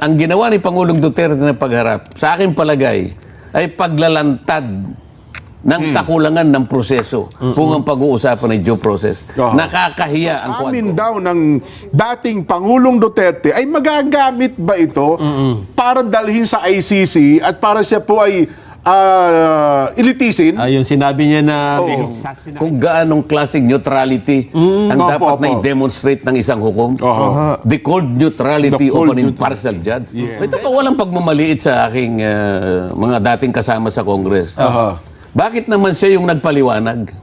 ang ginawa ni Pangulong Duterte na pagharap, sa aking palagay, ay paglalantad ng kakulangan ng proseso kung ang pag-uusapan ng due process. Nakakahiya ang Amin Quadcom. daw ng dating Pangulong Duterte ay magagamit ba ito para dalhin sa ICC at para siya po ay ilitisin? Yung sinabi niya na may Kung gaanong klaseng neutrality ang dapat na i-demonstrate ng isang hukom. The cold neutrality The of cold an impartial judge. Ito pa walang pagmamaliit sa aking mga dating kasama sa Congress. Bakit naman siya yung nagpaliwanag?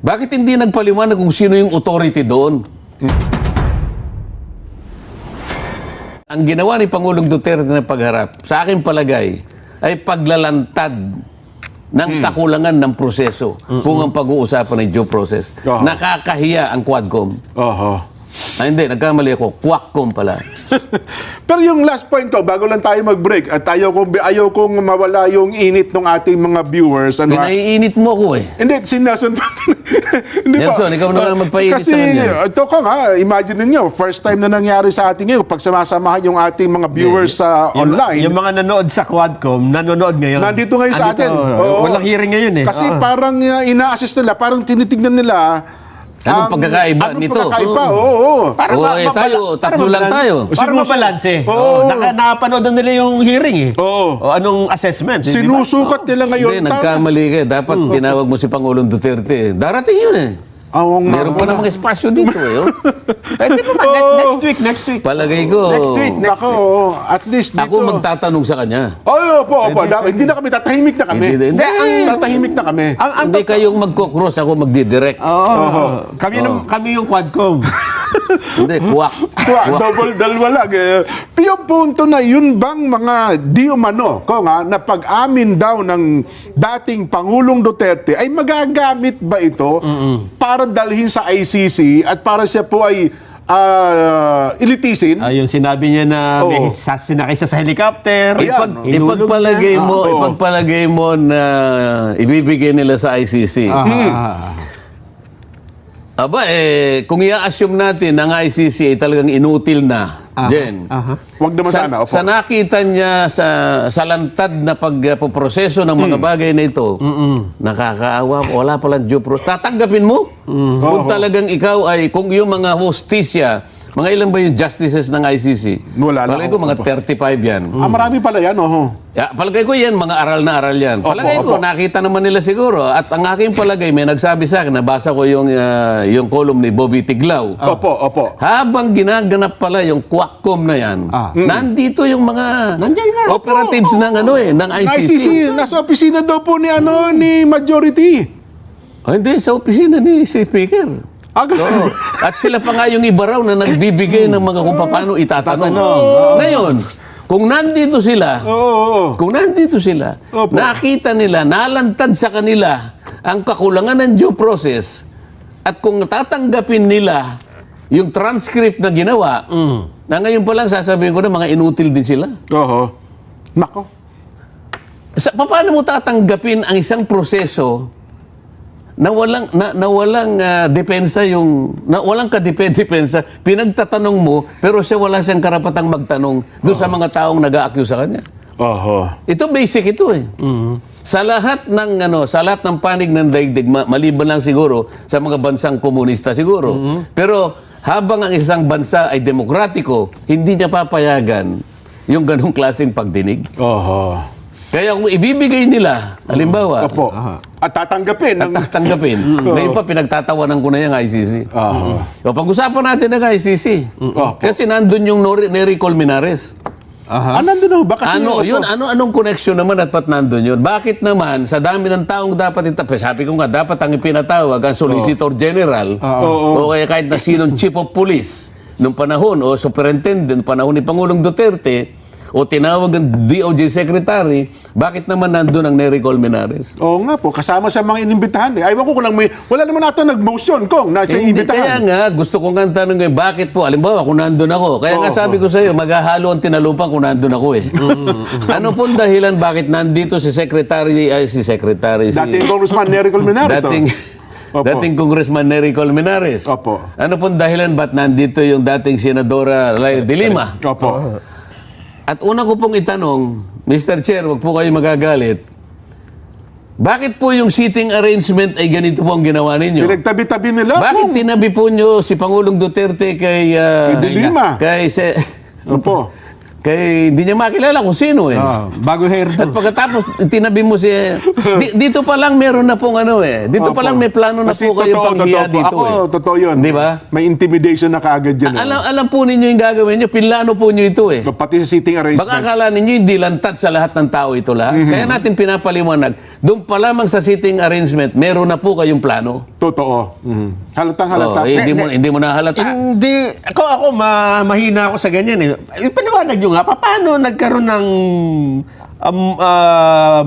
Bakit hindi nagpaliwanag kung sino yung authority doon? Ang ginawa ni Pangulong Duterte na pagharap, sa aking palagay, ay paglalantad ng kakulangan ng proseso kung ang pag-uusapan ng due process. Nakakahiya ang Quadcom. Hindi, nagkamali ako. Quadcom pala. Pero yung last point ko, bago lang tayo mag-break, at ayaw kong mawala yung init ng ating mga viewers. Pinaiinit mo ko eh. Hindi, si Nelson pa. Hindi Nelson, ikaw naman magpainit kasi, sa kanya. ito ko nga, imagine ninyo, first time na nangyari sa atin ngayon, pag samasamahan yung ating mga viewers sa online. Yung mga nanonood sa Quadcom, nanonood ngayon. Nandito ngayon sa atin. Walang hearing ngayon eh. Kasi parang ina-assist nila, parang tinitignan nila. Anong pagkakaiba nito? Anong pagkakaiba? Oo. Tayo, tatlo lang tayo. Para mabalanse. Napanood na nila yung hearing eh. O anong assessment? Sinusukat nila ngayon. Hindi, nagkamali ka. Dapat tinawag mo si Pangulong Duterte. Darating yun eh. Meron pa namang espasyo dito eh. Pwede pa man. Next week. Palagay ko. Next week. At least dito. Ako magtatanong sa kanya. Opo. Hindi na kami, tatahimik na kami. Hindi. Tatahimik na kami. Hindi kayong magkocross, ako magdidirect. Kami yung Quadcom. Hindi, kuwak. Dalawa lang. Yung punto na yun bang mga di umano ko nga na pag-amin daw ng dating Pangulong Duterte ay magagamit ba ito para dalhin sa ICC at para siya po ay ilitisin? Yung sinabi niya na may sinakay siya sa helicopter. Ipagpalagay mo na ibibigay nila sa ICC. Kung i-assume natin ng ICC ay talagang inutil na, Jen. Wag naman sana. Sa nakita niya sa lantad na pagpoproseso ng mga bagay na ito, nakakaawa, wala palang due process. Tatanggapin mo? Kung talagang ikaw ay, kung yung mga hostisya, mga ilan ba yung justices ng ICC? Wala na. Palagay ko mga 35 yan. Marami pala yan, Palagay ko yan, mga aral na aral yan. Palagay ko, nakita naman nila siguro. At ang aking palagay, may nagsabi sa akin, nabasa ko yung column ni Bobby Tiglao. Opo. Habang ginaganap pala yung Quadcom na yan, nandito yung mga operatives ng ICC. Nasa opisina daw po ni Majority. Hindi, sa opisina ni si Speaker. At sila pa nga yung iba raw na nagbibigay ng mga kung paano itatanong. Ngayon, kung nandito sila, nakita nila, nalantad sa kanila ang kakulangan ng due process at kung tatanggapin nila yung transcript na ginawa, na ngayon pa lang sasabihin ko na mga inutil din sila. Nako. Paano mo tatanggapin ang isang proseso na walang depensa walang kadepensa, pinagtatanong mo, pero siya wala siyang karapatang magtanong doon sa mga taong nag-a-accuse sa kanya. Ito basic ito eh. Sa lahat ng panig ng daigdig, maliban lang siguro sa mga bansang komunista siguro. Pero habang ang isang bansa ay demokratiko, hindi niya papayagan yung ganong klaseng pagdinig. Kaya kung ibibigay nila, halimbawa, at tatanggapin. Ngayon pa, pinagtatawanan ko na yung ICC. Pag-usapan natin ng ICC. Kasi nandun yung Nery Colmenares. Nandun na ba? Kasi anong connection naman at pat nandun yun? Bakit naman, sa dami ng taong dapat sabi ko nga, dapat ang ipinatawag ang Solicitor General o kaya kahit na sinong Chief of Police nung panahon o Superintendent nung panahon ni Pangulong Duterte o tinawag ng DOJ Secretary, bakit naman nandun ang Nery Colmenares? Oo nga po, kasama sa mga inimbitahan. Ayaw ko lang wala naman natin nag-motion kung nasa inimbitahan. Kaya nga, gusto ko nga tanong ngayon, bakit po? Alimbawa, kung nandun ako. Kaya nga sabi ko sa iyo, maghahalo ang tinalupang kung nandun ako eh. Ano pong dahilan bakit nandito si Secretary, dating Congressman Nery Colmenares. Opo. dating Congressman Nery Colmenares. Opo. Ano pong dahilan ba't nandito yung dating Senadora Laila de Lima? Opo. At una ko pong itanong, Mr. Chair, wag po kayo magagalit. Bakit po yung seating arrangement ay ganito po ang ginawa ninyo? Pinagtabi-tabi nila. Bakit tinabi po nyo si Pangulong Duterte kay... Kay De Lima. Opo. Kay hindi niya makilala kung sino eh. Bago At hairdo. pagkatapos tinabi mo si dito pa lang meron na pong ano eh. Dito pa Opo. lang may plano na Kasi po kayong panghiya totoo po. dito Ako, eh. totoo yun. Di ba? May intimidation na kaagad yan. Alam po ninyo yung gagawin nyo, pinlano po nyo ito eh. Pati sa seating arrangement. Baka akala ninyo hindi lantad sa lahat ng tao ito lahat. Kaya natin pinapaliwanag, doon pa lamang sa seating arrangement, meron na po kayong plano. Totoo. Halatang halata. Oh, hindi mo na halata. Hindi, ako mahina ako sa ganyan eh. Paliwanag nyo nga, paano nagkaroon ng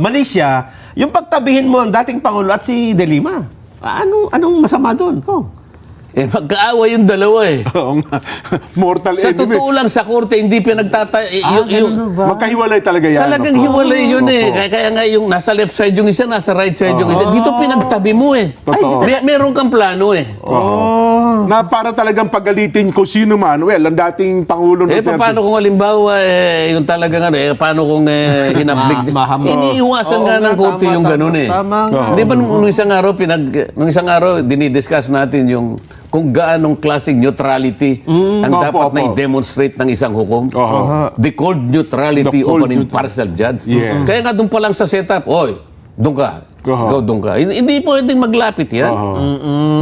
Malaysia, yung pagtabihin mo ang dating Pangulo at si De Lima? Anong masama doon? Eh, magkaaway yung dalawa eh. Oo nga. Mortal Sa enemy. totoo lang sa korte, hindi ganun ba? Magkahiwalay talaga yan. Talagang Opo. hiwalay yun eh. Opo. Kaya nga yung nasa left side yung isa, nasa right side yung isa. Dito pinagtabi mo eh. Totoo. Meron kang plano eh. Na para talagang pagalitin kung sino man. Well, ang dating Pangulo Eh, paano kung halimbawa, yung talagang ano, paano kung hinablig? Iniiwasan nga ng korte yung ganun eh. Tama nga. Di ba nung isang araw, dinidiscuss natin yung kung gaanong klaseng neutrality ang Opo, dapat na opo. i-demonstrate ng isang hukom. Oho. The cold neutrality The of cold an impartial judge. Yes. Kaya nga doon pa lang sa setup, oy, doon ka. Oho. Ikaw doon ka. Hindi pwedeng maglapit yan.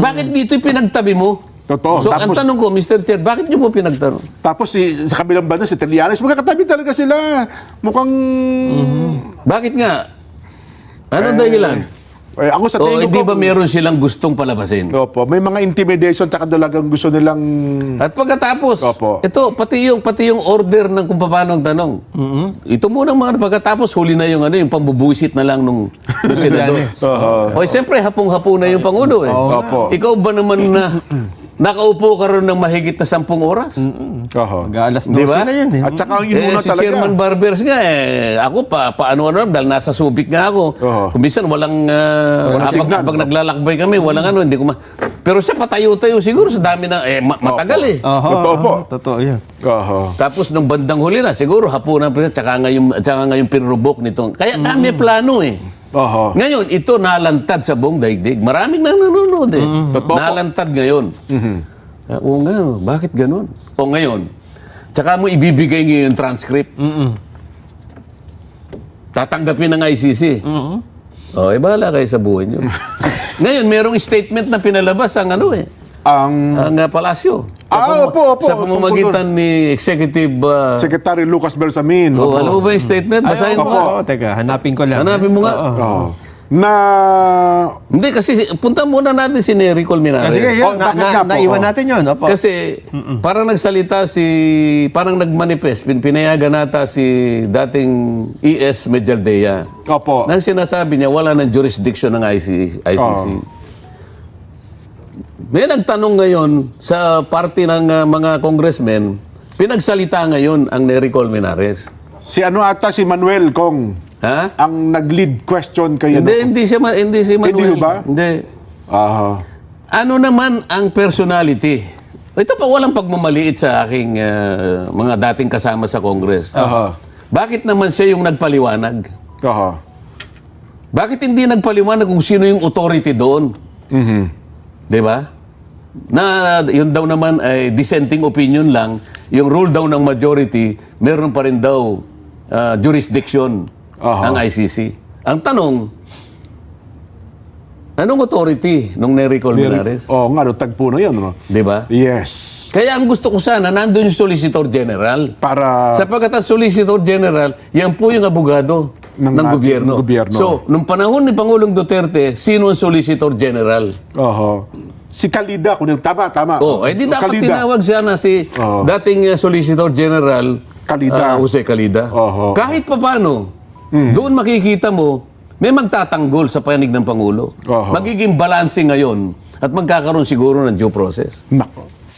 Bakit dito pinagtabi mo? Totoo. So, ang Tapos- tanong ko, Mr. Chair, bakit niyo po pinagtanong? Tapos sa kabilang banda, si Trillanes, magkakatabi talaga sila. Mukhang... Bakit nga? Ano dahilan? ako sa O tingin hindi ko... ba meron silang gustong palabasin? Opo, may mga intimidation tsaka talagang gusto nilang... At pagkatapos, Opo. ito, pati yung order ng kung paano ang tanong. Ito muna mga pagkatapos, huli na yung yung pambubuisit na lang nung senador. O siyempre, hapong-hapo na yung Pangulo eh. Opo. Ikaw ba naman na nakaupo ka rin ng mahigit na 10 oras? Oho. Alas 12 Di ba? na yun eh. At saka yung una Si talaga... Chairman Barbers nga ako paano dahil nasa Subic nga ako. Oo. Kung minsan walang signal. pag naglalakbay kami, walang hindi ko pero siya patayo-tayo siguro sa dami na matagal eh. Totoo po. Totoo yan. Oho. Tapos nung bandang huli na, siguro hapunan pa tsaka nga yung pinrubok nito. Kaya kami plano eh. Oho. Ngayon, ito nalantad sa buong daigdig. Maraming nang nanonood eh. Totoo po. Nalantad ngayon. Oo nga, bakit ganun? O ngayon, tsaka mo ibibigay ngayon yung transcript. Tatanggapin ng ICC. O, bahala kayo sa buhay nyo. Ngayon, merong statement na pinalabas ang Ang Palasyo. opo. Sa pamamagitan ni Executive... Secretary Lucas Bersamin. alam mo ba yung statement? Basahin mo nga. Teka, hanapin ko lang. Hanapin mo nga. Oo. Na... Hindi, kasi punta muna natin si Nery Colmenares. Sige, yun. bakit nga po? Naiwan natin yun. Opo. Kasi parang nagsalita parang nagmanifest, pinayagan nata si dating ES Medialdea. Opo. Nang sinasabi niya, wala ng jurisdiction ng ICC. May nagtanong ngayon sa party ng mga congressmen, pinagsalita ngayon ang Nery Colmenares. Si si Manuel Kong, Ha? ang nag-lead question kayo. Hindi si Manuel. Hindi ba? Hindi. Aha. Ano naman ang personality? Ito pa walang pagmamaliit sa aking mga dating kasama sa Congress. Aha. Bakit naman siya yung nagpaliwanag? Aha. Bakit hindi nagpaliwanag kung sino yung authority doon? Di ba? Na yun daw naman ay dissenting opinion lang. Yung rule daw ng majority, meron pa rin daw jurisdiction ang ICC. Ang tanong, anong authority nung Nery Colmenares? Oo nga, tagpo na yun. No? Di ba? Yes. Kaya ang gusto ko sana, nandun yung Solicitor General. Para... Sapagkat ang Solicitor General, yan po yung abogado ng gobyerno. gobyerno. So, nung panahon ni Pangulong Duterte, sino ang Solicitor General? Oho. Si Kalida, kung tama. Di dapat Kalida. tinawag siya na si Oo. dating Solicitor General Kalida. Jose Calida. Oo. Kahit papano, doon makikita mo, may magtatanggol sa panig ng Pangulo. Oo. Magiging balanse ngayon at magkakaroon siguro ng due process. Nako.